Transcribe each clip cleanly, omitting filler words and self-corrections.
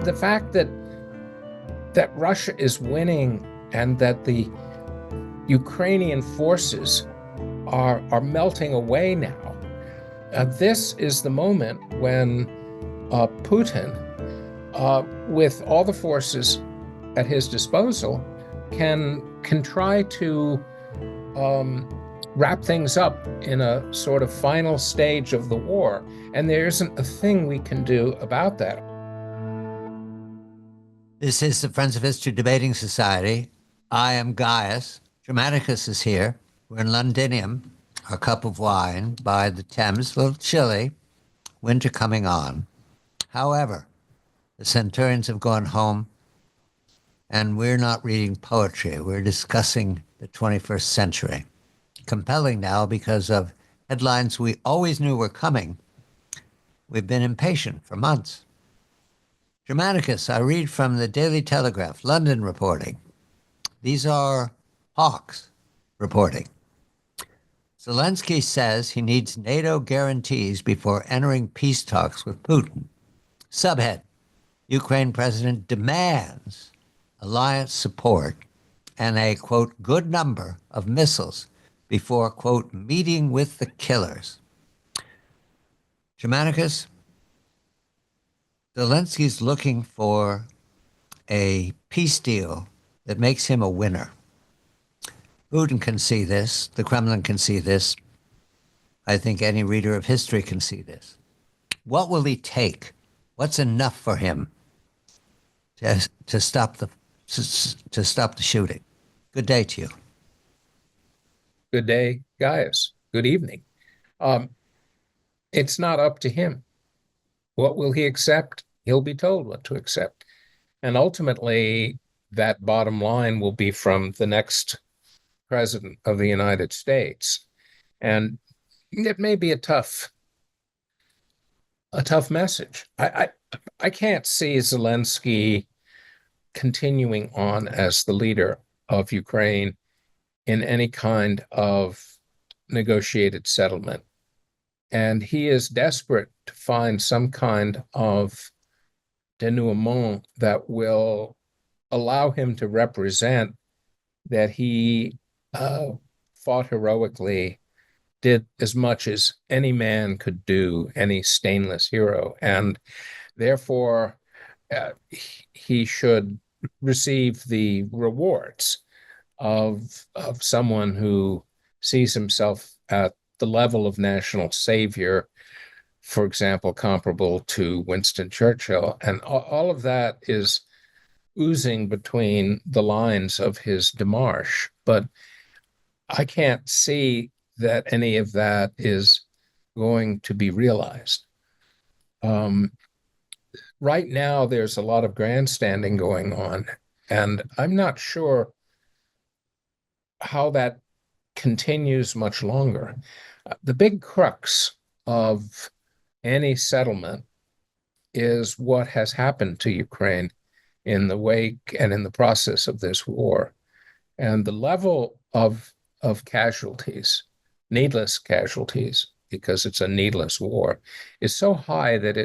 the fact that Russia is winning and that the Ukrainian forces are melting away now, this is the moment when Putin, with all the forces at his disposal, can try to wrap things up in a sort of final stage of the war. And there isn't a thing we can do about that. This is the Friends of History Debating Society. I am Gaius. Germanicus is here. We're in Londinium, a cup of wine by the Thames, a little chilly, winter coming on. However, the centurions have gone home, and we're not reading poetry. We're discussing the 21st century. Compelling now because of headlines we always knew were coming. We've been impatient for months. Germanicus, I read from the Daily Telegraph, London reporting. These are hawks reporting. Zelensky says he needs NATO guarantees before entering peace talks with Putin. Subhead, Ukraine president demands alliance support and a, quote, good number of missiles before, quote, meeting with the killers. Germanicus, Zelensky's looking for a peace deal that makes him a winner. Putin can see this. The Kremlin can see this. I think any reader of history can see this. What will he take? What's enough for him to stop the shooting? Good day to you. Good day, Gaius. Good evening. It's not up to him. What will he accept? He'll be told what to accept. And ultimately, that bottom line will be from the next president of the United States. And it may be a tough message. I can't see Zelensky continuing on as the leader of Ukraine in any kind of negotiated settlement. And he is desperate to find some kind of denouement that will allow him to represent that he fought heroically, did as much as any man could do, any stainless hero, and therefore he should receive the rewards of someone who sees himself at the level of national savior, for example, comparable to Winston Churchill. And all of that is oozing between the lines of his démarche. But I can't see that any of that is going to be realized. Right now, there's a lot of grandstanding going on, and I'm not sure how that continues much longer. The big crux of any settlement is what has happened to Ukraine in the wake and in the process of this war. And the level of casualties, needless casualties, because it's a needless war, is so high that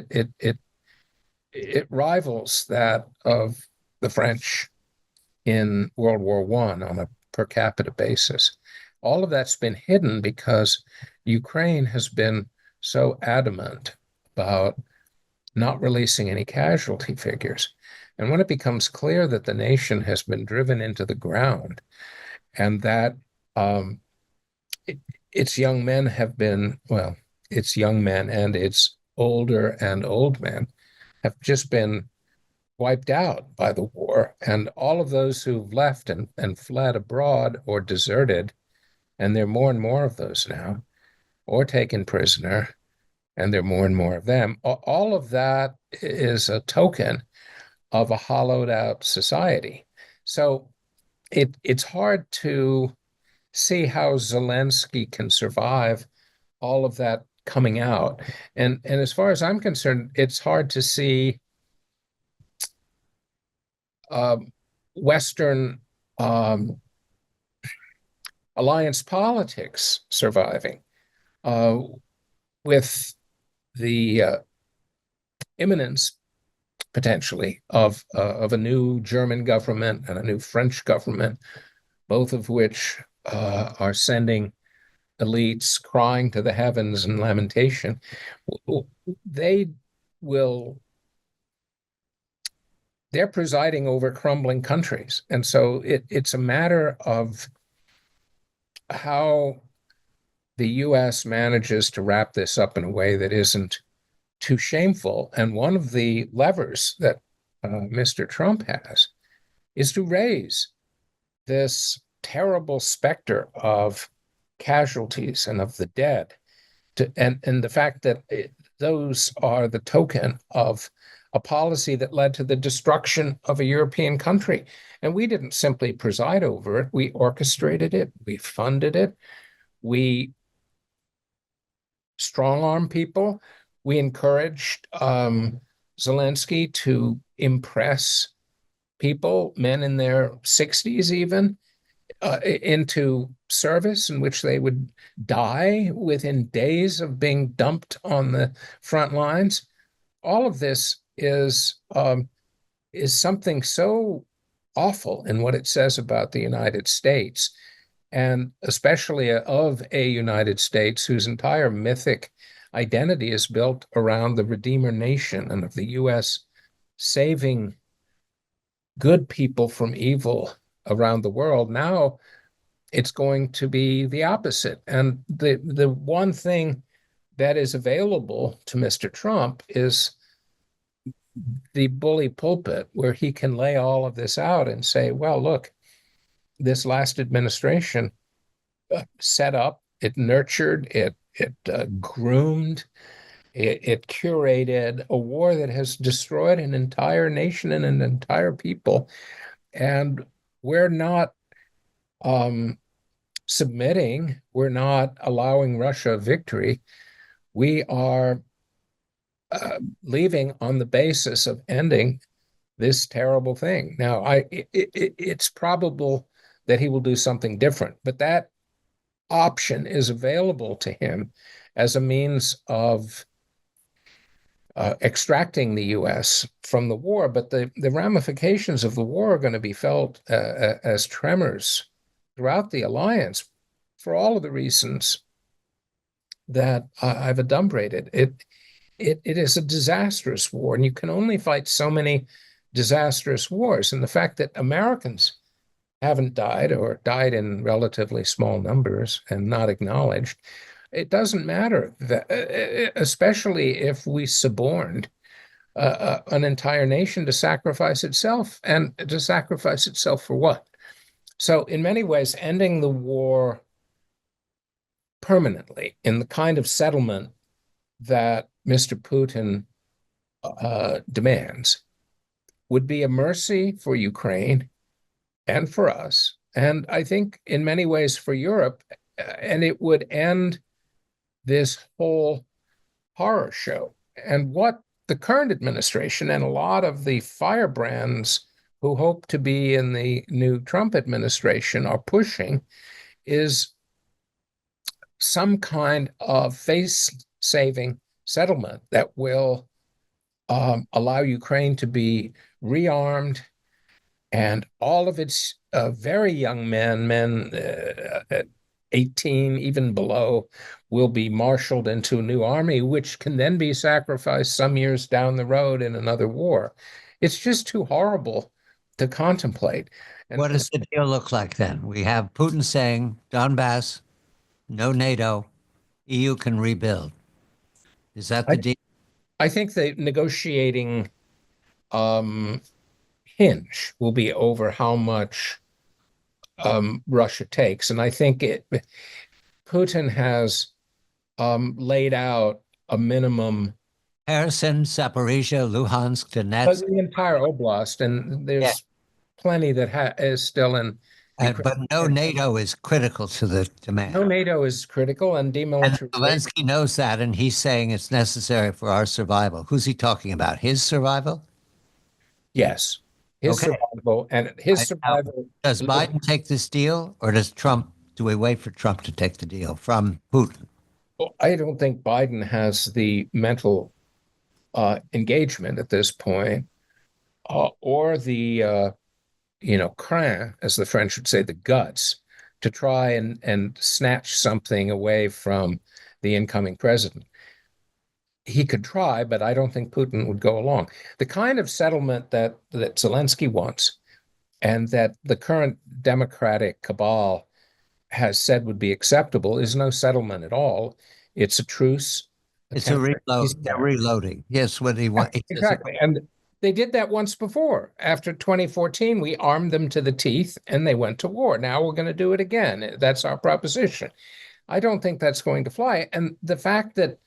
it rivals that of the French in World War I on a per capita basis. All of that's been hidden because Ukraine has been so adamant about not releasing any casualty figures. And when it becomes clear that the nation has been driven into the ground and that its young men have been, well, its young men and its older and old men have just been wiped out by the war. And all of those who've left and fled abroad or deserted, and there are more and more of those now, or taken prisoner, and there are more and more of them. All of that is a token of a hollowed out society. So it's hard to see how Zelensky can survive all of that coming out. And as far as I'm concerned, it's hard to see Western alliance politics surviving with the imminence potentially of a new German government and a new French government, both of which are sending elites crying to the heavens in lamentation. They will. They're presiding over crumbling countries, and so it's a matter of how the U.S. manages to wrap this up in a way that isn't too shameful. And one of the levers that Mr. Trump has is to raise this terrible specter of casualties and of the dead, and the fact that those are the token of a policy that led to the destruction of a European country. And we didn't simply preside over it, we orchestrated it, we funded it, we strong-armed people, we encouraged Zelensky to impress people, men in their 60s even, into service in which they would die within days of being dumped on the front lines. All of this is something so awful in what it says about the United States, and especially of a United States whose entire mythic identity is built around the Redeemer nation and of the U.S. saving good people from evil around the world. Now it's going to be the opposite. And the one thing that is available to Mr. Trump is the bully pulpit, where he can lay all of this out and say, well, look, this last administration set up, it nurtured, it groomed, it curated a war that has destroyed an entire nation and an entire people. And we're not submitting, we're not allowing Russia victory. We are leaving on the basis of ending this terrible thing. Now, it's probable that he will do something different, but that option is available to him as a means of extracting the U.S. from the war. But the ramifications of the war are going to be felt as tremors throughout the alliance for all of the reasons that I've adumbrated. It is a disastrous war, and you can only fight so many disastrous wars. And the fact that Americans haven't died, or died in relatively small numbers and not acknowledged, it doesn't matter, especially if we suborned an entire nation to sacrifice itself, and to sacrifice itself for what? So in many ways, ending the war permanently in the kind of settlement that Mr. Putin demands would be a mercy for Ukraine and for us, and I think in many ways for Europe, and it would end this whole horror show. And what the current administration and a lot of the firebrands who hope to be in the new Trump administration are pushing is some kind of face-saving settlement that will allow Ukraine to be rearmed, and all of its very young men at 18, even below, will be marshaled into a new army, which can then be sacrificed some years down the road in another war. It's just too horrible to contemplate. And what does the deal look like then? We have Putin saying, Donbass, no NATO, EU can rebuild. Is that the deal? I think the negotiating hinge will be over how much Russia takes. And I think Putin has laid out a minimum. Kherson, Zaporizhia, Luhansk, Donetsk. The entire oblast, and there's plenty that is still in Ukraine. But no NATO is critical to the demand. No NATO is critical, and demilitarization. Zelensky knows that, and he's saying it's necessary for our survival. Who's he talking about? His survival? Yes. His survival, and his survival. Does Biden take this deal, or do we wait for Trump to take the deal from Putin? Well, I don't think Biden has the mental engagement at this point or the crin, as the French would say, the guts, to try and snatch something away from the incoming president. He could try, but I don't think Putin would go along. The kind of settlement that Zelensky wants and that the current democratic cabal has said would be acceptable is no settlement at all. It's a truce, a It's a temporary reload. They're ceasefire. reloading. Yes, what he Yeah, wants. exactly. And they did that once before. After 2014, we armed them to the teeth and they went to war. Now we're going to do it again. That's our proposition. I don't think that's going to fly. And the fact that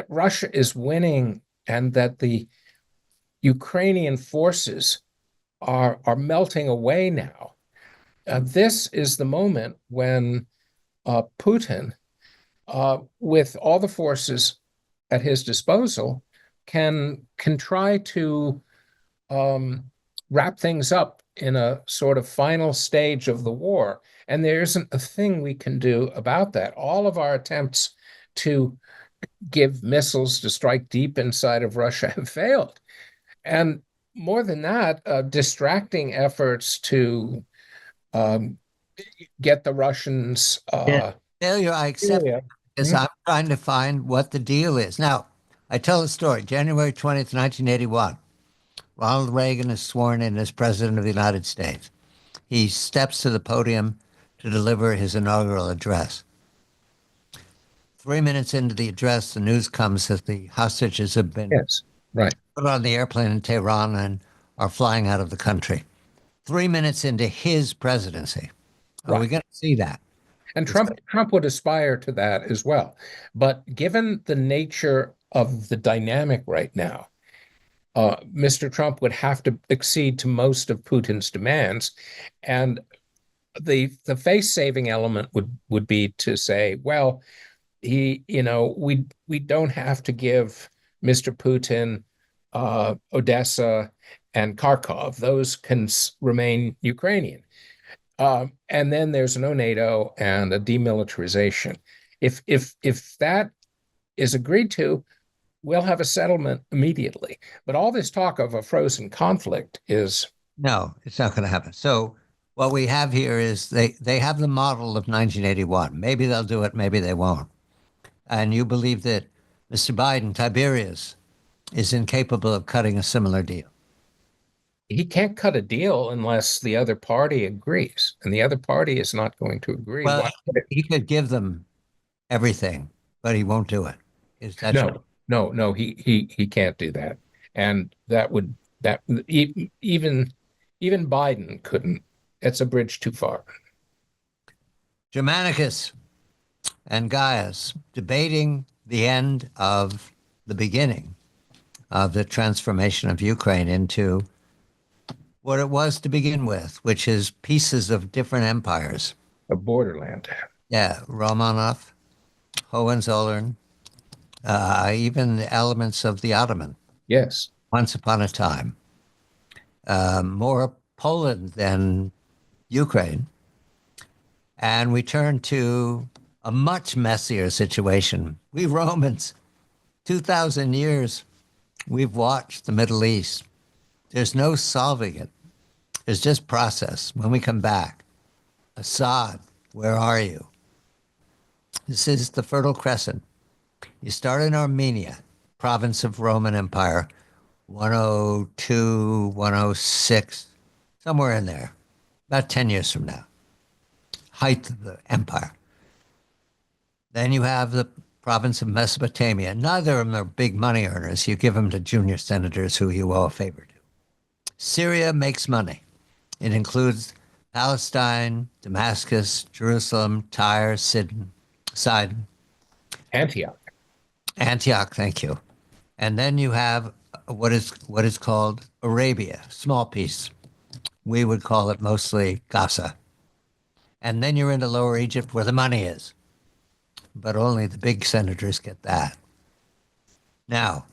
Russia is winning and that the Ukrainian forces are melting away now. This is the moment when Putin, with all the forces at his disposal, can try to wrap things up in a sort of final stage of the war. And there isn't a thing we can do about that. All of our attempts to give missiles to strike deep inside of Russia have failed. And more than that, distracting efforts to um, get the Russians Yeah. Failure, I accept Syria. because I'm trying to find what the deal is. Now, I tell the story. January 20th, 1981, Ronald Reagan is sworn in as President of the United States. He steps to the podium to deliver his inaugural address. 3 minutes into the address, the news comes that the hostages have been Yes, right. put on the airplane in Tehran and are flying out of the country. 3 minutes into his presidency. Are we Right. going to see that? And It's Trump would aspire to that as well. But given the nature of the dynamic right now, Mr. Trump would have to accede to most of Putin's demands. And the face-saving element would be to say, well, we don't have to give Mr. Putin Odessa and Kharkov. Those can remain Ukrainian. And then there's no NATO and a demilitarization. If that is agreed to, we'll have a settlement immediately. But all this talk of a frozen conflict is No, it's not going to happen. So what we have here is they have the model of 1981. Maybe they'll do it, maybe they won't. And you believe that Mr. Biden, Tiberius, is incapable of cutting a similar deal. he can't cut a deal unless the other party agrees, and the other party is not going to agree. Well, Why would it? he could give them everything, but he won't do it. Is that true? No, he can't do that. And that even Biden couldn't. It's a bridge too far. Germanicus and Gaius debating the end of the beginning of the transformation of Ukraine into what it was to begin with, which is pieces of different empires. A borderland. Yeah, Romanov, Hohenzollern, even the elements of the Ottoman, Yes. once upon a time. More Poland than Ukraine. And we turn to a much messier situation. We Romans, 2,000 years, we've watched the Middle East. There's no solving it. There's just process. When we come back, Assad, where are you? This is the Fertile Crescent. You start in Armenia, province of Roman Empire, 102, 106, somewhere in there, about 10 years from now, height of the empire. Then you have the province of Mesopotamia. Neither of them are big money earners. You give them to junior senators who you owe a favor to. Syria makes money. It includes Palestine, Damascus, Jerusalem, Tyre, Sidon, Antioch. Antioch, thank you. And then you have what is called Arabia, small piece. We would call it mostly Gaza. And then you're into Lower Egypt where the money is. But only the big senators get that. Now,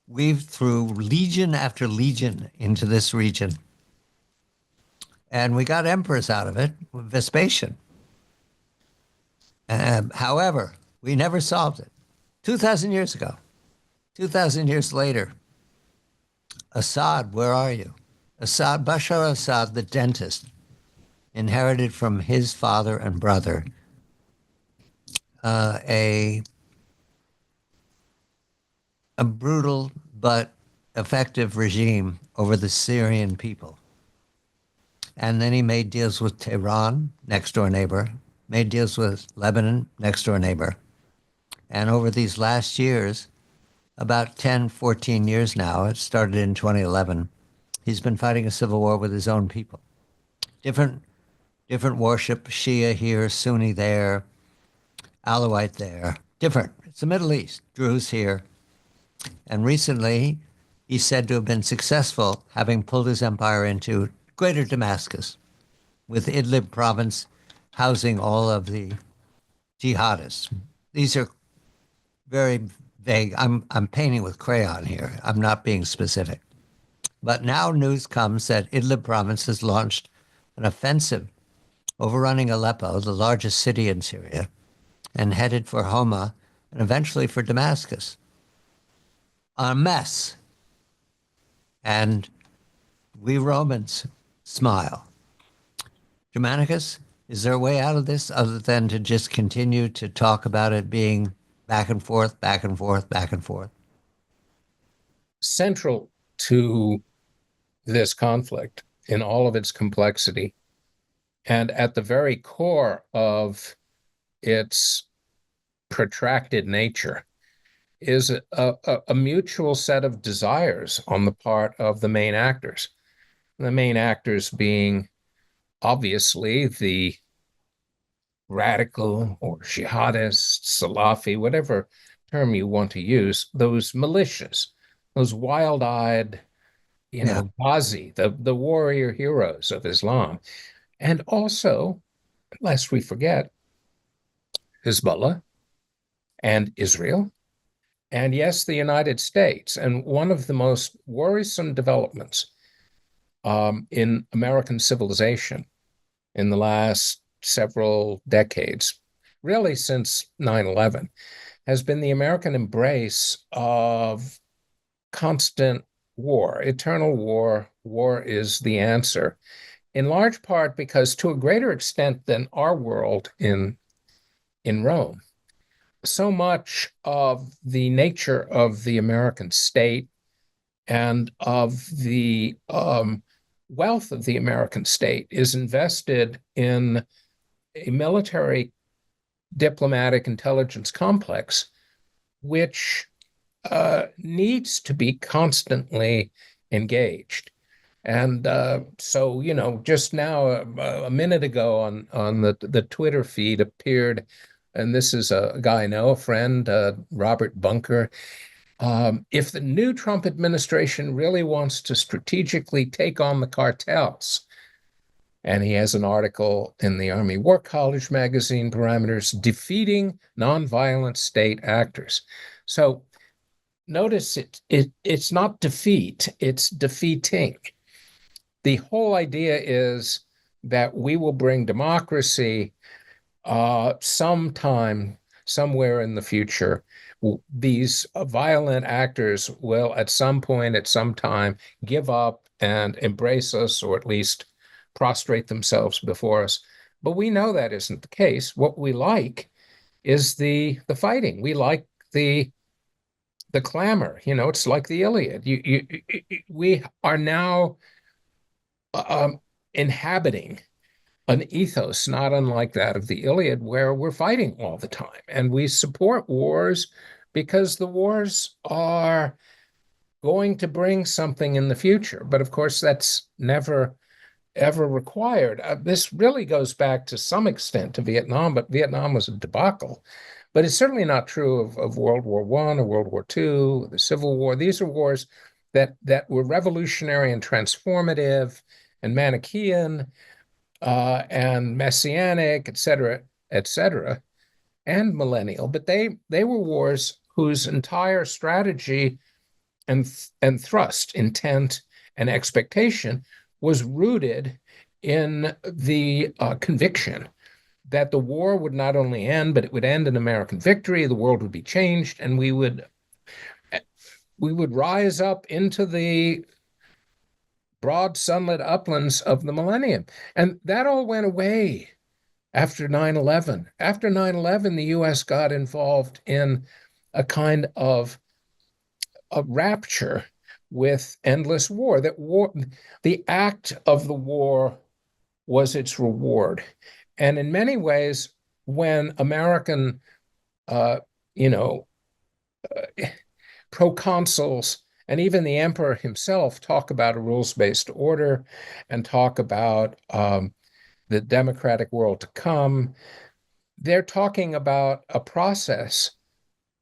we've threw legion after legion into this region. And we got emperors out of it, with Vespasian. However, we never solved it. 2,000 years ago, 2,000 years later, Assad, where are you? Assad, Bashar Assad, the dentist, inherited from his father and brother uh, a a brutal but effective regime over the Syrian people. And then he made deals with Tehran, next door neighbor, made deals with Lebanon, next door neighbor. And over these last years, about 10, 14 years now, it started in 2011, he's been fighting a civil war with his own people. Different, different worship, Shia here, Sunni there, Alawite there, different. It's the Middle East, Druze here. And recently, he's said to have been successful, having pulled his empire into greater Damascus, with Idlib province housing all of the jihadists. These are very vague. I'm painting with crayon here. I'm not being specific. But now news comes that Idlib province has launched an offensive overrunning Aleppo, the largest city in Syria, and headed for Homa and eventually for Damascus. A mess. And we Romans smile. Germanicus, is there a way out of this other than to just continue to talk about it being back and forth, back and forth, back and forth? Central to this conflict in all of its complexity, and at the very core of its protracted nature, is a mutual set of desires on the part of the main actors. The main actors being obviously the radical or jihadist, Salafi, whatever term you want to use, those militias, those wild-eyed, Ghazi, the warrior heroes of Islam. And also, lest we forget, Hezbollah and Israel, and yes, the United States. And one of the most worrisome developments in American civilization in the last several decades, really since 9/11, has been the American embrace of constant war, eternal war. War is the answer, in large part because, to a greater extent than our world in Rome, so much of the nature of the American state and of the wealth of the American state is invested in a military diplomatic intelligence complex, which needs to be constantly engaged. And so, just now, a minute ago on the Twitter feed appeared, and this is a guy I know, a friend, Robert Bunker. If the new Trump administration really wants to strategically take on the cartels, and he has an article in the Army War College magazine, Parameters, defeating nonviolent state actors. So notice it's not defeat, it's defeating. The whole idea is that we will bring democracy sometime, somewhere in the future. These violent actors will, at some point, at some time, give up and embrace us, or at least prostrate themselves before us. But we know that isn't the case. What we like is the fighting. We like the clamor. It's like the Iliad. We are now inhabiting an ethos not unlike that of the Iliad, where we're fighting all the time. And we support wars because the wars are going to bring something in the future. But of course, that's never, ever required. This really goes back to some extent to Vietnam, but Vietnam was a debacle. But it's certainly not true of World War I or World War II, the Civil War. These are wars that were revolutionary and transformative and Manichaean, and messianic, et cetera, and millennial. But they were wars whose entire strategy and thrust, intent, and expectation was rooted in the conviction that the war would not only end, but it would end in American victory. The world would be changed, and we would rise up into the broad sunlit uplands of the millennium. And that all went away after 9/11. After 9/11, the US got involved in a kind of a rapture with endless war. That war, the act of the war was its reward. And in many ways, when American, uh, you know, proconsuls and even the emperor himself talk about a rules-based order and talk about the democratic world to come, they're talking about a process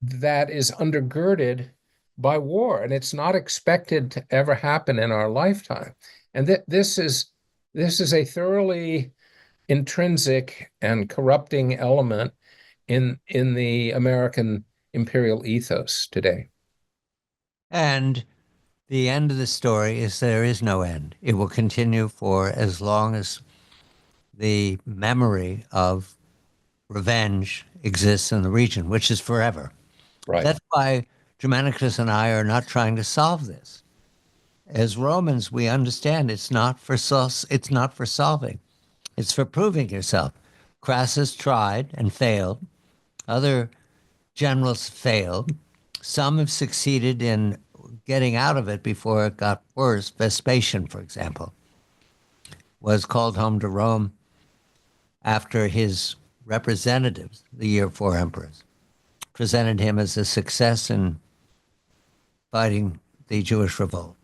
that is undergirded by war, and it's not expected to ever happen in our lifetime. And this is a thoroughly intrinsic and corrupting element in the American imperial ethos today. And the end of the story is there is no end. It will continue for as long as the memory of revenge exists in the region, which is forever. Right. That's why Germanicus and I are not trying to solve this. As Romans, we understand it's not for solving. It's for proving yourself. Crassus tried and failed. Other generals failed. Some have succeeded in getting out of it before it got worse. Vespasian, for example, was called home to Rome after his representatives, the year four emperors, presented him as a success in fighting the Jewish revolt.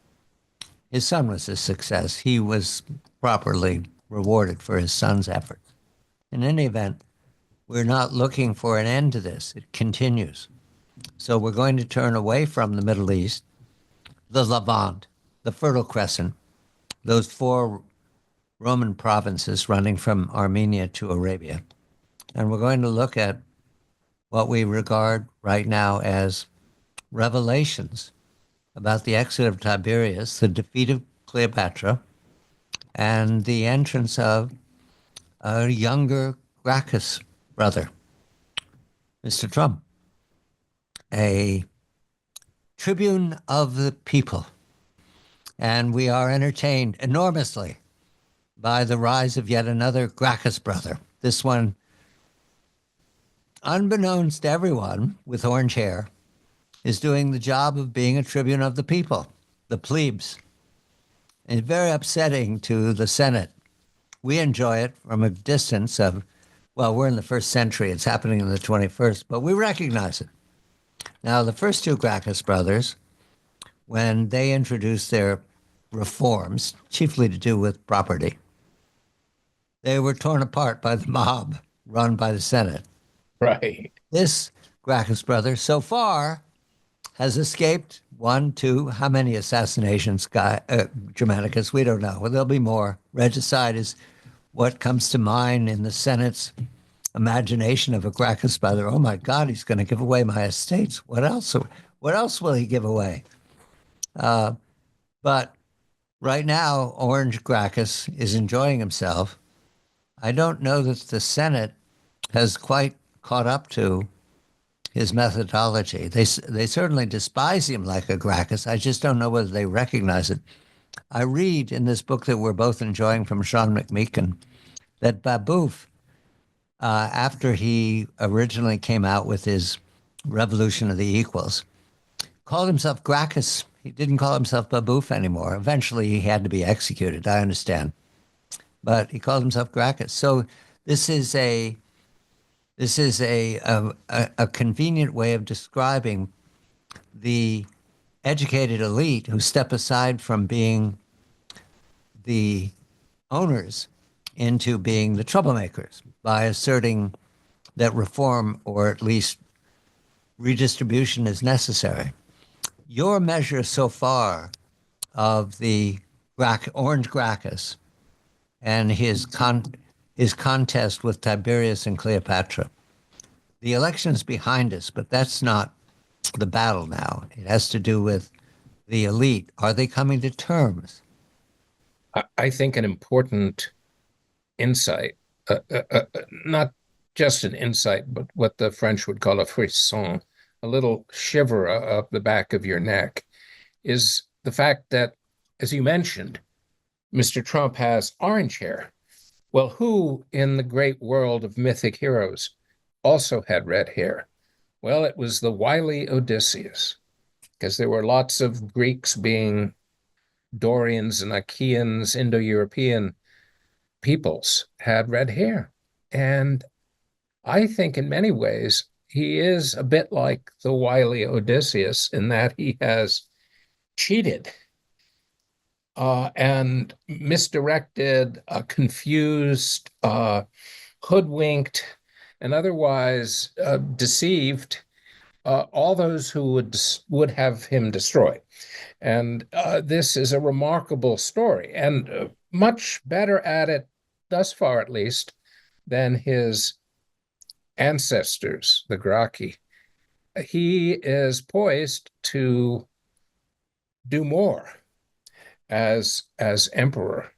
His son was a success. He was properly rewarded for his son's efforts. In any event, we're not looking for an end to this. It continues. So we're going to turn away from the Middle East, the Levant, the Fertile Crescent, those four Roman provinces running from Armenia to Arabia. And we're going to look at what we regard right now as revelations about the exit of Tiberius, the defeat of Cleopatra, and the entrance of a younger Gracchus brother, Mr. Trump, a tribune of the people. And we are entertained enormously by the rise of yet another Gracchus brother. This one, unbeknownst to everyone with orange hair, is doing the job of being a tribune of the people, the plebes. And very upsetting to the Senate. We enjoy it from a distance of, well, we're in the first century. It's happening in the 21st, but we recognize it. Now, the first two Gracchus brothers, when they introduced their reforms, chiefly to do with property, they were torn apart by the mob run by the Senate. Right. This Gracchus brother, so far, has escaped one, two, how many assassinations, Germanicus? We don't know. Well, there'll be more. Regicide is what comes to mind in the Senate's imagination of a Gracchus brother. Oh my God, he's going to give away my estates. What else? What else will he give away? But right now, Orange Gracchus is enjoying himself. I don't know that the Senate has quite caught up to his methodology. They certainly despise him like a Gracchus. I just don't know whether they recognize it. I read in this book that we're both enjoying from Sean McMeekin that Babeuf, after he originally came out with his Revolution of the Equals, called himself Gracchus. He didn't call himself Babeuf anymore. Eventually, he had to be executed, I understand. But he called himself Gracchus. So this is a convenient way of describing the educated elite who step aside from being the owners into being the troublemakers by asserting that reform, or at least redistribution, is necessary. Your measure so far of the Orange Gracchus and his contest with Tiberius and Cleopatra. The election is behind us, but that's not the battle now. It has to do with the elite. Are they coming to terms? I think an important insight, not just an insight, but what the French would call a frisson, a little shiver up the back of your neck, is the fact that, as you mentioned, Mr. Trump has orange hair. Well, who in the great world of mythic heroes also had red hair? Well, it was the wily Odysseus, because there were lots of Greeks being Dorians and Achaeans, Indo-European peoples had red hair. And I think in many ways, he is a bit like the wily Odysseus in that he has cheated and misdirected, confused, hoodwinked, and otherwise deceived all those who would have him destroyed. And this is a remarkable story, and much better at it, thus far at least, than his ancestors, the Gracchi. He is poised to do more as emperor.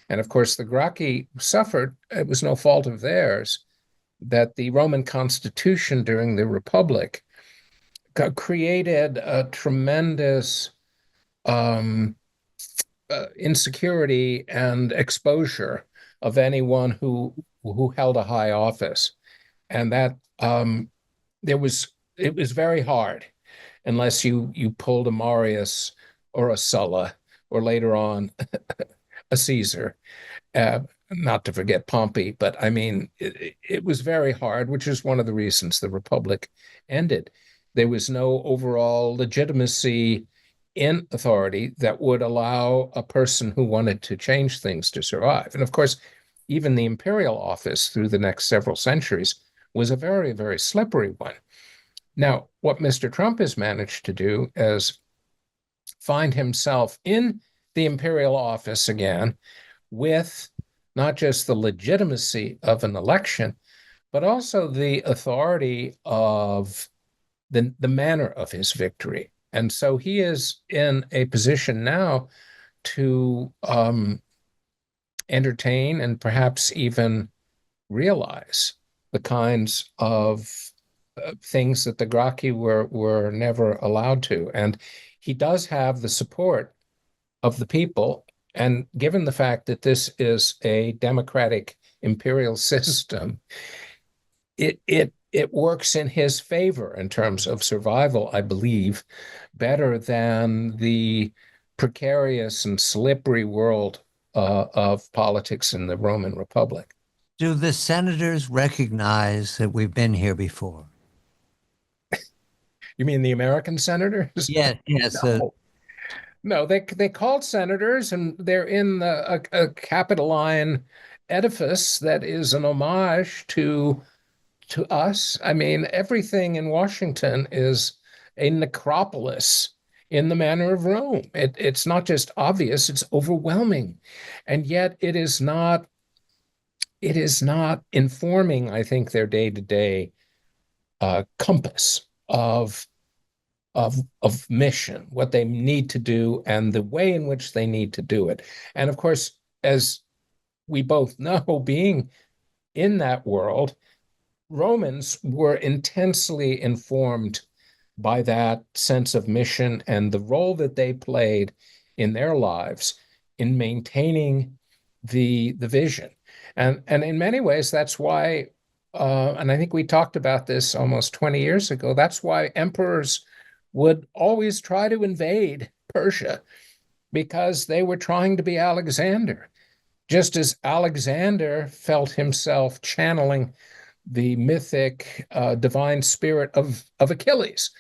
And of course, the Gracchi suffered, it was no fault of theirs, that the Roman constitution during the Republic created a tremendous insecurity and exposure of anyone who held a high office, and that it was very hard unless you pulled a Marius or a Sulla or later on a Caesar. Not to forget Pompey, but I mean, it was very hard, which is one of the reasons the Republic ended. There was no overall legitimacy in authority that would allow a person who wanted to change things to survive. And of course, even the imperial office through the next several centuries was a very, very slippery one. Now, what Mr. Trump has managed to do is find himself in the imperial office again with not just the legitimacy of an election, but also the authority of the manner of his victory. And so he is in a position now to entertain and perhaps even realize the kinds of things that the Gracchi were never allowed to. And he does have the support of the people. And given the fact that this is a democratic imperial system, it works in his favor in terms of survival, I believe, better than the precarious and slippery world of politics in the Roman Republic. Do the senators recognize that we've been here before? You mean the American senators? Yes, yes. No. No, they called senators, and they're in a Capitoline edifice that is an homage to us. I mean, everything in Washington is a necropolis in the manner of Rome. It's not just obvious, it's overwhelming. And yet it is not informing, I think, their day-to-day compass of mission, what they need to do, and the way in which they need to do it. And of course, as we both know, being in that world, Romans were intensely informed by that sense of mission and the role that they played in their lives in maintaining the vision. And in many ways, that's why, and I think we talked about this almost 20 years ago, that's why emperors would always try to invade Persia, because they were trying to be Alexander, just as Alexander felt himself channeling the mythic divine spirit of Achilles.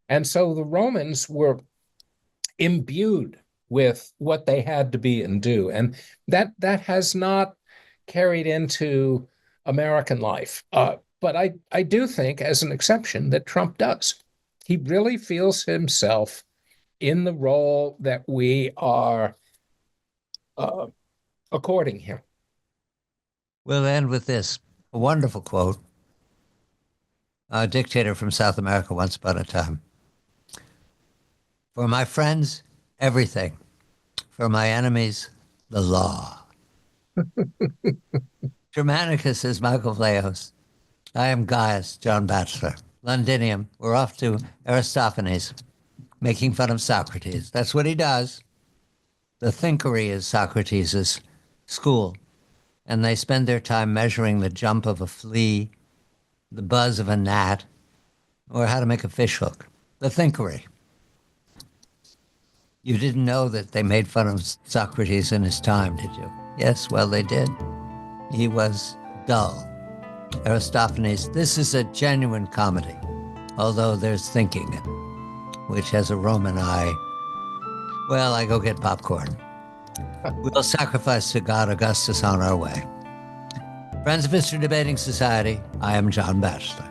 And so the Romans were imbued with what they had to be and do. And that has not carried into American life. But I do think, as an exception, that Trump does. He really feels himself in the role that we are according him. We'll end with this. A wonderful quote. A dictator from South America once upon a time. For my friends, everything. For my enemies, the law. Germanicus is Michael Vlahos. I am Gaius, John Batchelor. Londinium. We're off to Aristophanes, making fun of Socrates. That's what he does. The thinkery is Socrates' school, and they spend their time measuring the jump of a flea, the buzz of a gnat, or how to make a fish hook. The thinkery. You didn't know that they made fun of Socrates in his time, did you? Yes, well, they did. He was dull. Aristophanes, this is a genuine comedy, although there's thinking, which has a Roman eye. Well, I go get popcorn. We'll sacrifice to God Augustus on our way. Friends of History Debating Society, I am John Batchelor.